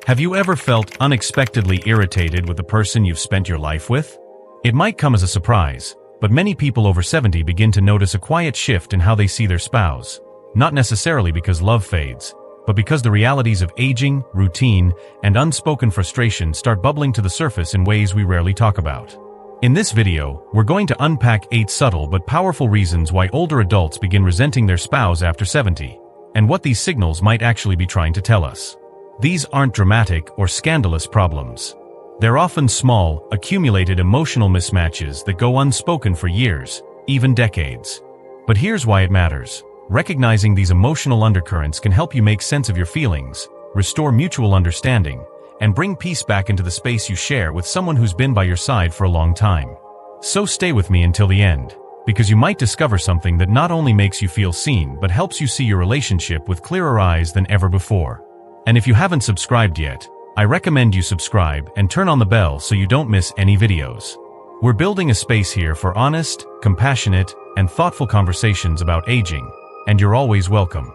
Have you ever felt unexpectedly irritated with the person you've spent your life with? It might come as a surprise, but many people over 70 begin to notice a quiet shift in how they see their spouse. Not necessarily because love fades, but because the realities of aging, routine, and unspoken frustration start bubbling to the surface in ways we rarely talk about. In this video, we're going to unpack 8 subtle but powerful reasons why older adults begin resenting their spouse after 70, and what these signals might actually be trying to tell us. These aren't dramatic or scandalous problems. They're often small, accumulated emotional mismatches that go unspoken for years, even decades. But here's why it matters. Recognizing these emotional undercurrents can help you make sense of your feelings, restore mutual understanding, and bring peace back into the space you share with someone who's been by your side for a long time. So stay with me until the end, because you might discover something that not only makes you feel seen but helps you see your relationship with clearer eyes than ever before. And if you haven't subscribed yet, I recommend you subscribe and turn on the bell so you don't miss any videos. We're building a space here for honest, compassionate, and thoughtful conversations about aging, and you're always welcome.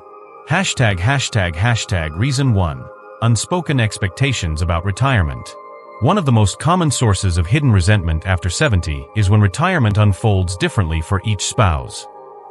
Reason 1. Unspoken expectations about retirement. One of the most common sources of hidden resentment after 70 is when retirement unfolds differently for each spouse.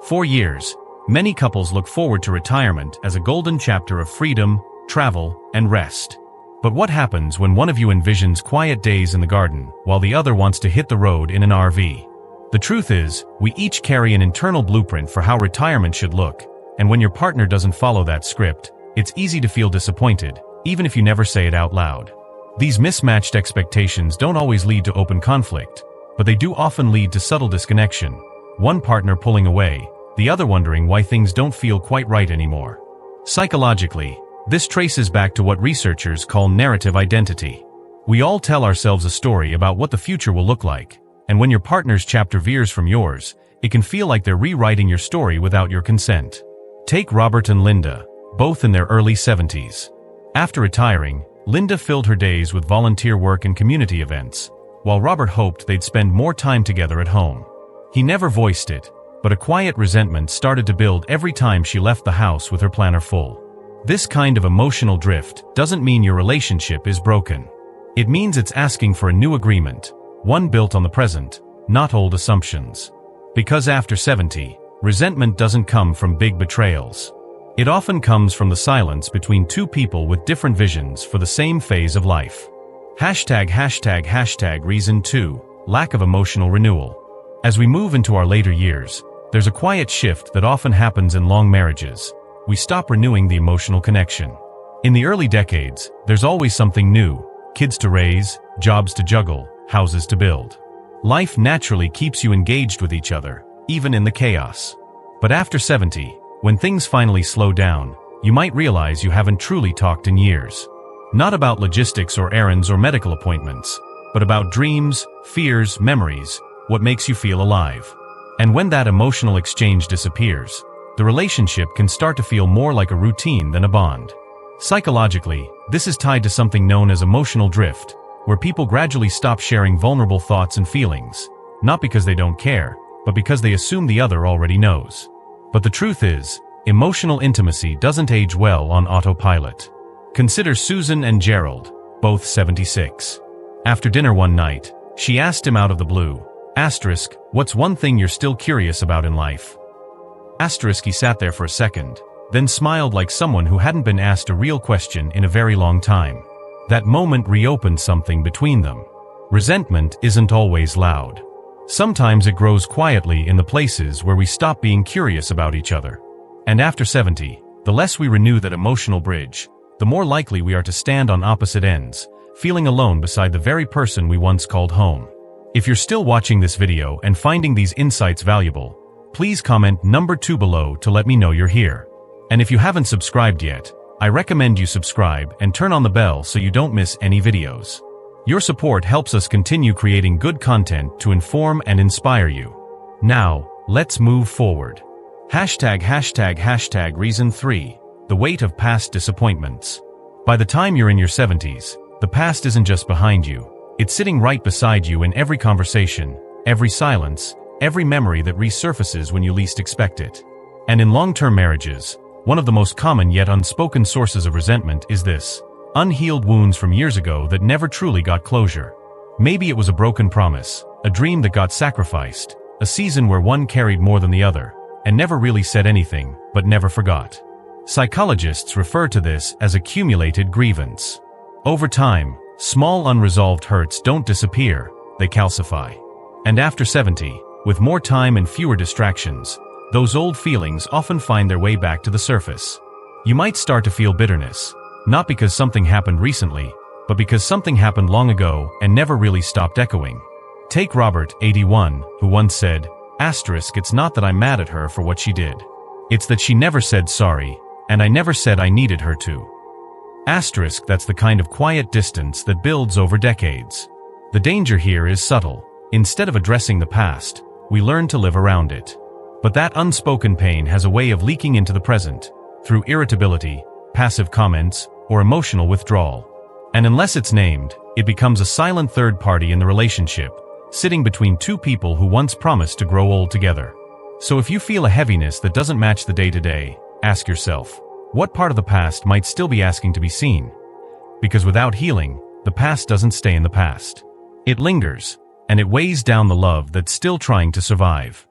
For years, many couples look forward to retirement as a golden chapter of freedom, travel, and rest. But what happens when one of you envisions quiet days in the garden while the other wants to hit the road in an RV? The truth is, we each carry an internal blueprint for how retirement should look, and when your partner doesn't follow that script, it's easy to feel disappointed, even if you never say it out loud. These mismatched expectations don't always lead to open conflict, but they do often lead to subtle disconnection, one partner pulling away, the other wondering why things don't feel quite right anymore. Psychologically, this traces back to what researchers call narrative identity. We all tell ourselves a story about what the future will look like, and when your partner's chapter veers from yours, it can feel like they're rewriting your story without your consent. Take Robert and Linda, both in their early 70s. After retiring, Linda filled her days with volunteer work and community events, while Robert hoped they'd spend more time together at home. He never voiced it, but a quiet resentment started to build every time she left the house with her planner full. This kind of emotional drift doesn't mean your relationship is broken. It means it's asking for a new agreement, one built on the present, not old assumptions. Because after 70, resentment doesn't come from big betrayals. It often comes from the silence between two people with different visions for the same phase of life. Reason 2. Lack of emotional renewal. As we move into our later years, there's a quiet shift that often happens in long marriages. We stop renewing the emotional connection. In the early decades, there's always something new: kids to raise, jobs to juggle, houses to build. Life naturally keeps you engaged with each other, even in the chaos. But after 70, when things finally slow down, you might realize you haven't truly talked in years. Not about logistics or errands or medical appointments, but about dreams, fears, memories, what makes you feel alive. And when that emotional exchange disappears, the relationship can start to feel more like a routine than a bond. Psychologically, this is tied to something known as emotional drift, where people gradually stop sharing vulnerable thoughts and feelings, not because they don't care, but because they assume the other already knows. But the truth is, emotional intimacy doesn't age well on autopilot. Consider Susan and Gerald, both 76. After dinner one night, she asked him out of the blue, "What's one thing you're still curious about in life?" He sat there for a second, then smiled like someone who hadn't been asked a real question in a very long time. That moment reopened something between them. Resentment isn't always loud. Sometimes it grows quietly in the places where we stop being curious about each other. And after 70, the less we renew that emotional bridge, the more likely we are to stand on opposite ends, feeling alone beside the very person we once called home. If you're still watching this video and finding these insights valuable, please comment number 2 below to let me know you're here. And if you haven't subscribed yet, I recommend you subscribe and turn on the bell so you don't miss any videos. Your support helps us continue creating good content to inform and inspire you. Now, let's move forward. Reason 3. The weight of past disappointments. By the time you're in your 70s, the past isn't just behind you, it's sitting right beside you in every conversation, every silence, every memory that resurfaces when you least expect it. And in long-term marriages, one of the most common yet unspoken sources of resentment is this: Unhealed wounds from years ago that never truly got closure. Maybe it was a broken promise, a dream that got sacrificed, a season where one carried more than the other, and never really said anything, but never forgot. Psychologists refer to this as accumulated grievance. Over time, small unresolved hurts don't disappear, they calcify. And after 70, with more time and fewer distractions, those old feelings often find their way back to the surface. You might start to feel bitterness, not because something happened recently, but because something happened long ago and never really stopped echoing. Take Robert, 81, who once said, "It's not that I'm mad at her for what she did. It's that she never said sorry, and I never said I needed her to." That's the kind of quiet distance that builds over decades. The danger here is subtle. Instead of addressing the past, we learn to live around it. But that unspoken pain has a way of leaking into the present, through irritability, passive comments, or emotional withdrawal. And unless it's named, it becomes a silent third party in the relationship, sitting between two people who once promised to grow old together. So if you feel a heaviness that doesn't match the day-to-day, ask yourself, what part of the past might still be asking to be seen? Because without healing, the past doesn't stay in the past. It lingers, and it weighs down the love that's still trying to survive.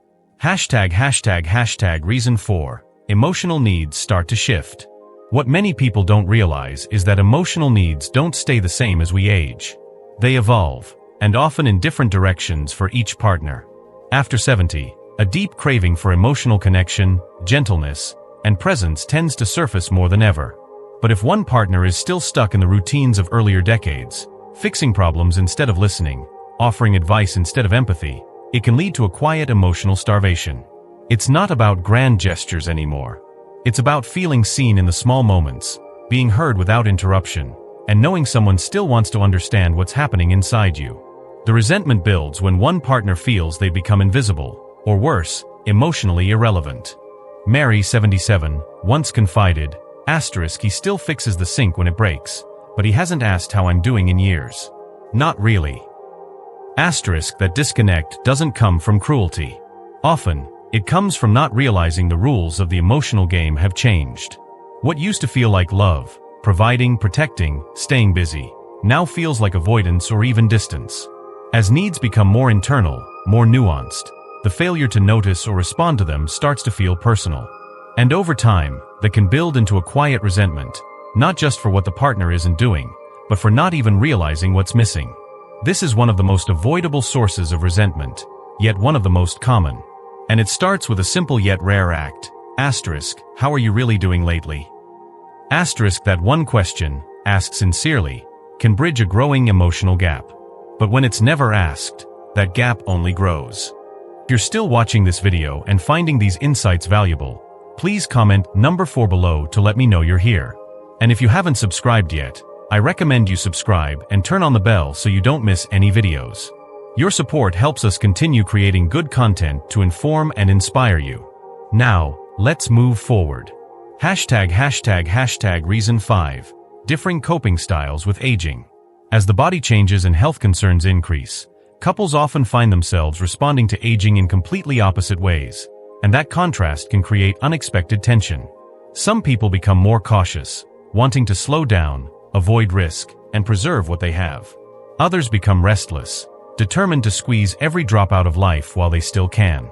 Reason 4. Emotional needs start to shift. What many people don't realize is that emotional needs don't stay the same as we age. They evolve, and often in different directions for each partner. After 70, a deep craving for emotional connection, gentleness, and presence tends to surface more than ever. But if one partner is still stuck in the routines of earlier decades, fixing problems instead of listening, offering advice instead of empathy, it can lead to a quiet emotional starvation. It's not about grand gestures anymore. It's about feeling seen in the small moments, being heard without interruption, and knowing someone still wants to understand what's happening inside you. The resentment builds when one partner feels they become invisible, or worse, emotionally irrelevant. Mary, 77, once confided, "He still fixes the sink when it breaks, but he hasn't asked how I'm doing in years." Not really. That disconnect doesn't come from cruelty. Often, it comes from not realizing the rules of the emotional game have changed. What used to feel like love, providing, protecting, staying busy, now feels like avoidance or even distance. As needs become more internal, more nuanced, the failure to notice or respond to them starts to feel personal. And over time, that can build into a quiet resentment, not just for what the partner isn't doing, but for not even realizing what's missing. This is one of the most avoidable sources of resentment, yet one of the most common. And it starts with a simple yet rare act. How are you really doing lately? That one question, asked sincerely, can bridge a growing emotional gap. But when it's never asked, that gap only grows. If you're still watching this video and finding these insights valuable, please comment number 4 below to let me know you're here. And if you haven't subscribed yet, I recommend you subscribe and turn on the bell so you don't miss any videos. Your support helps us continue creating good content to inform and inspire you. Now, let's move forward. Reason 5. Differing coping styles with aging. As the body changes and health concerns increase, couples often find themselves responding to aging in completely opposite ways, and that contrast can create unexpected tension. Some people become more cautious, wanting to slow down, avoid risk, and preserve what they have. Others become restless, determined to squeeze every drop out of life while they still can.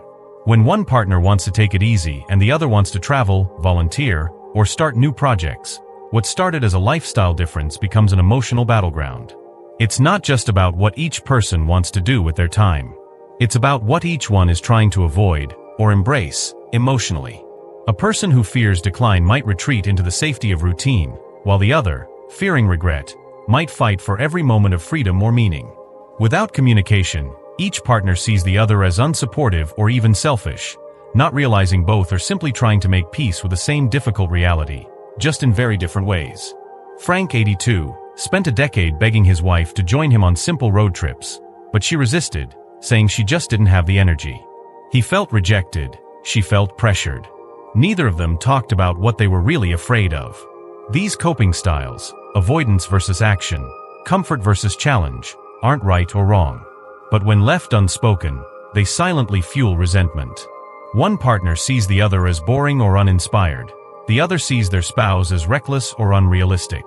When one partner wants to take it easy and the other wants to travel, volunteer, or start new projects, what started as a lifestyle difference becomes an emotional battleground. It's not just about what each person wants to do with their time. It's about what each one is trying to avoid, or embrace, emotionally. A person who fears decline might retreat into the safety of routine, while the other, fearing regret, might fight for every moment of freedom or meaning. Without communication, each partner sees the other as unsupportive or even selfish, not realizing both are simply trying to make peace with the same difficult reality, just in very different ways. Frank, 82, spent a decade begging his wife to join him on simple road trips, but she resisted, saying she just didn't have the energy. He felt rejected, she felt pressured. Neither of them talked about what they were really afraid of. These coping styles, avoidance versus action, comfort versus challenge, aren't right or wrong. But when left unspoken, they silently fuel resentment. One partner sees the other as boring or uninspired. The other sees their spouse as reckless or unrealistic.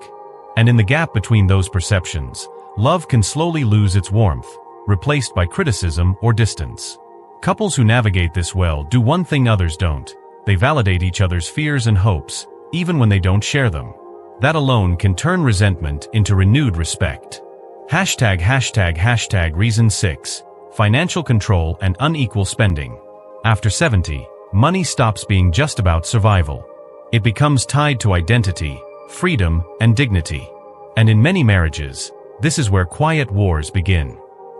And in the gap between those perceptions, love can slowly lose its warmth, replaced by criticism or distance. Couples who navigate this well do one thing others don't. They validate each other's fears and hopes, even when they don't share them. That alone can turn resentment into renewed respect. Reason 6. Financial control and unequal spending. After 70, money stops being just about survival. It becomes tied to identity, freedom, and dignity. And in many marriages, this is where quiet wars begin.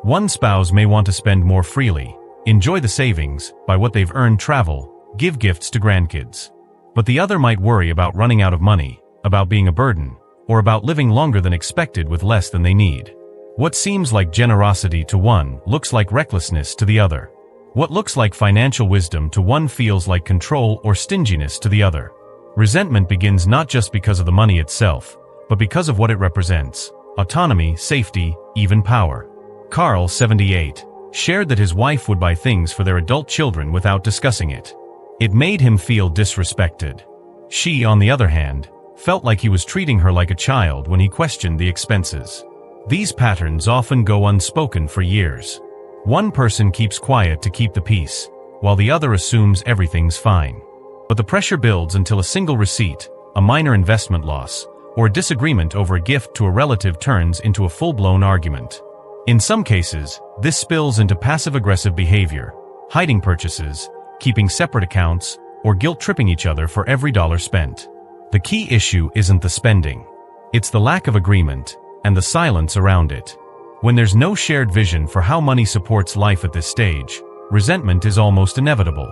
One spouse may want to spend more freely, enjoy the savings, buy what they've earned, travel, give gifts to grandkids. But the other might worry about running out of money, about being a burden, or about living longer than expected with less than they need. What seems like generosity to one looks like recklessness to the other. What looks like financial wisdom to one feels like control or stinginess to the other. Resentment begins not just because of the money itself, but because of what it represents: autonomy, safety, even power. Carl, 78, shared that his wife would buy things for their adult children without discussing it. It made him feel disrespected. She, on the other hand, felt like he was treating her like a child when he questioned the expenses. These patterns often go unspoken for years. One person keeps quiet to keep the peace, while the other assumes everything's fine. But the pressure builds until a single receipt, a minor investment loss, or a disagreement over a gift to a relative turns into a full-blown argument. In some cases, this spills into passive-aggressive behavior, hiding purchases, keeping separate accounts, or guilt-tripping each other for every dollar spent. The key issue isn't the spending. It's the lack of agreement, and the silence around it. When there's no shared vision for how money supports life at this stage, resentment is almost inevitable.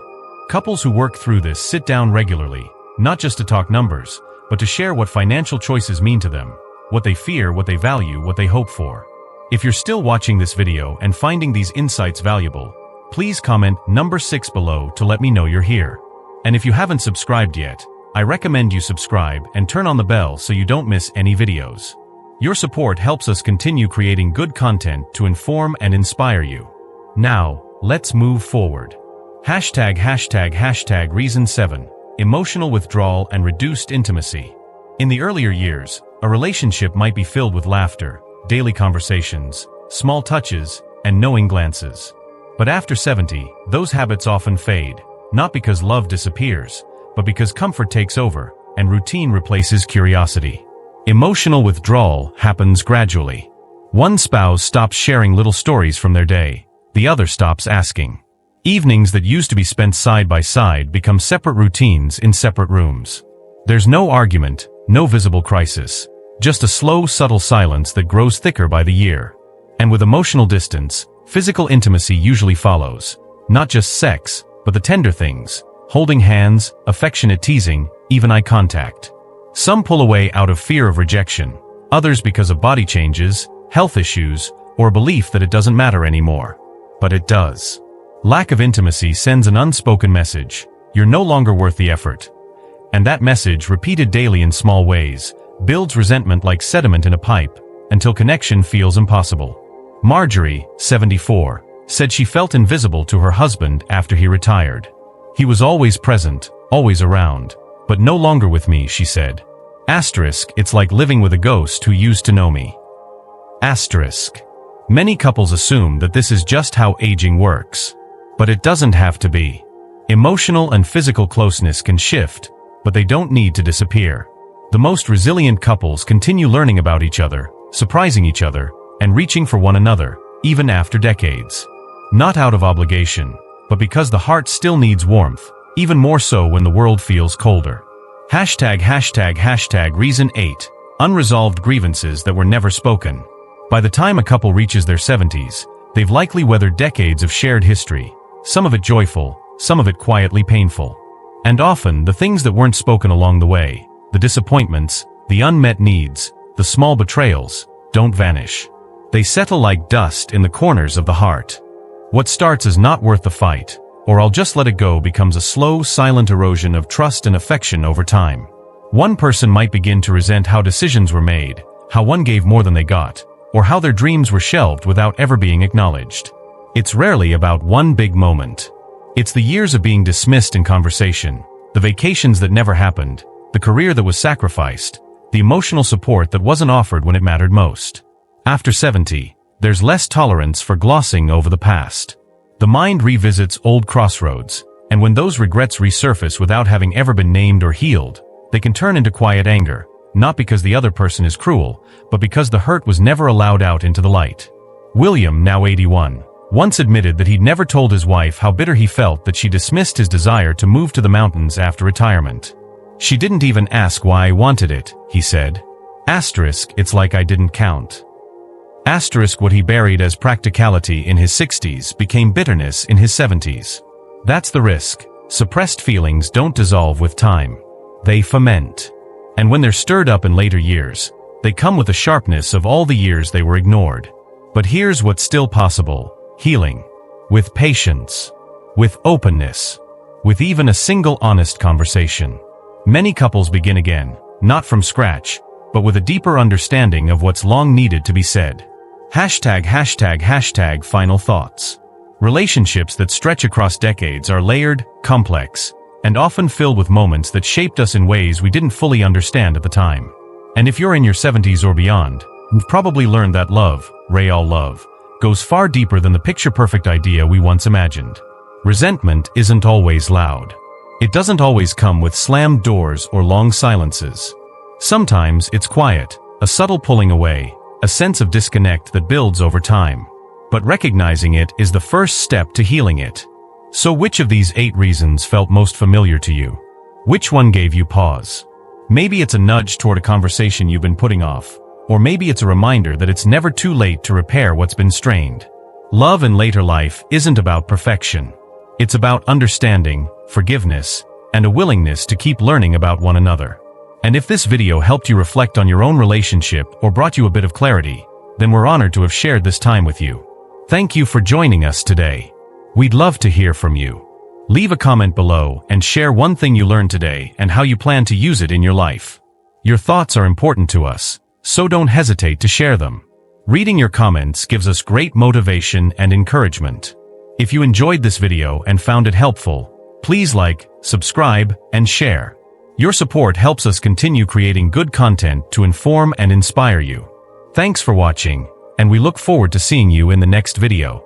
Couples who work through this sit down regularly, not just to talk numbers, but to share what financial choices mean to them, what they fear, what they value, what they hope for. If you're still watching this video and finding these insights valuable, please comment number 6 below to let me know you're here. And if you haven't subscribed yet, I recommend you subscribe and turn on the bell so you don't miss any videos. Your support helps us continue creating good content to inform and inspire you. Now, let's move forward. Reason 7. Emotional withdrawal and reduced intimacy. In the earlier years, a relationship might be filled with laughter, daily conversations, small touches, and knowing glances. But after 70, those habits often fade, not because love disappears, but because comfort takes over, and routine replaces curiosity. Emotional withdrawal happens gradually. One spouse stops sharing little stories from their day, the other stops asking. Evenings that used to be spent side by side become separate routines in separate rooms. There's no argument, no visible crisis, just a slow, subtle silence that grows thicker by the year. And with emotional distance, physical intimacy usually follows. Not just sex, but the tender things: holding hands, affectionate teasing, even eye contact. Some pull away out of fear of rejection, others because of body changes, health issues, or a belief that it doesn't matter anymore. But it does. Lack of intimacy sends an unspoken message: you're no longer worth the effort. And that message, repeated daily in small ways, builds resentment like sediment in a pipe, until connection feels impossible. Marjorie, 74, said she felt invisible to her husband after he retired. He was always present, always around, but no longer with me, she said. It's like living with a ghost who used to know me. Many couples assume that this is just how aging works. But it doesn't have to be. Emotional and physical closeness can shift, but they don't need to disappear. The most resilient couples continue learning about each other, surprising each other, and reaching for one another, even after decades. Not out of obligation, but because the heart still needs warmth, even more so when the world feels colder. Reason 8. Unresolved grievances that were never spoken. By the time a couple reaches their 70s, they've likely weathered decades of shared history, some of it joyful, some of it quietly painful. And often, the things that weren't spoken along the way, the disappointments, the unmet needs, the small betrayals, don't vanish. They settle like dust in the corners of the heart. What starts as not worth the fight, or I'll just let it go, becomes a slow, silent erosion of trust and affection over time. One person might begin to resent how decisions were made, how one gave more than they got, or how their dreams were shelved without ever being acknowledged. It's rarely about one big moment. It's the years of being dismissed in conversation, the vacations that never happened, the career that was sacrificed, the emotional support that wasn't offered when it mattered most. After 70, there's less tolerance for glossing over the past. The mind revisits old crossroads, and when those regrets resurface without having ever been named or healed, they can turn into quiet anger, not because the other person is cruel, but because the hurt was never allowed out into the light. William, now 81, once admitted that he'd never told his wife how bitter he felt that she dismissed his desire to move to the mountains after retirement. "She didn't even ask why I wanted it," he said. It's like I didn't count. What he buried as practicality in his 60s became bitterness in his 70s. That's the risk. Suppressed feelings don't dissolve with time. They ferment. And when they're stirred up in later years, they come with the sharpness of all the years they were ignored. But here's what's still possible: healing. With patience. With openness. With even a single honest conversation. Many couples begin again, not from scratch, but with a deeper understanding of what's long needed to be said. #### final thoughts. Relationships that stretch across decades are layered, complex, and often filled with moments that shaped us in ways we didn't fully understand at the time. And if you're in your 70s or beyond, you've probably learned that love, real love, goes far deeper than the picture-perfect idea we once imagined. Resentment isn't always loud. It doesn't always come with slammed doors or long silences. Sometimes it's quiet, a subtle pulling away, a sense of disconnect that builds over time. But recognizing it is the first step to healing it. So which of these 8 reasons felt most familiar to you? Which one gave you pause? Maybe it's a nudge toward a conversation you've been putting off, or maybe it's a reminder that it's never too late to repair what's been strained. Love in later life isn't about perfection. It's about understanding, forgiveness, and a willingness to keep learning about one another. And if this video helped you reflect on your own relationship or brought you a bit of clarity, then we're honored to have shared this time with you. Thank you for joining us today. We'd love to hear from you. Leave a comment below and share one thing you learned today and how you plan to use it in your life. Your thoughts are important to us, so don't hesitate to share them. Reading your comments gives us great motivation and encouragement. If you enjoyed this video and found it helpful, please like, subscribe, and share. Your support helps us continue creating good content to inform and inspire you. Thanks for watching, and we look forward to seeing you in the next video.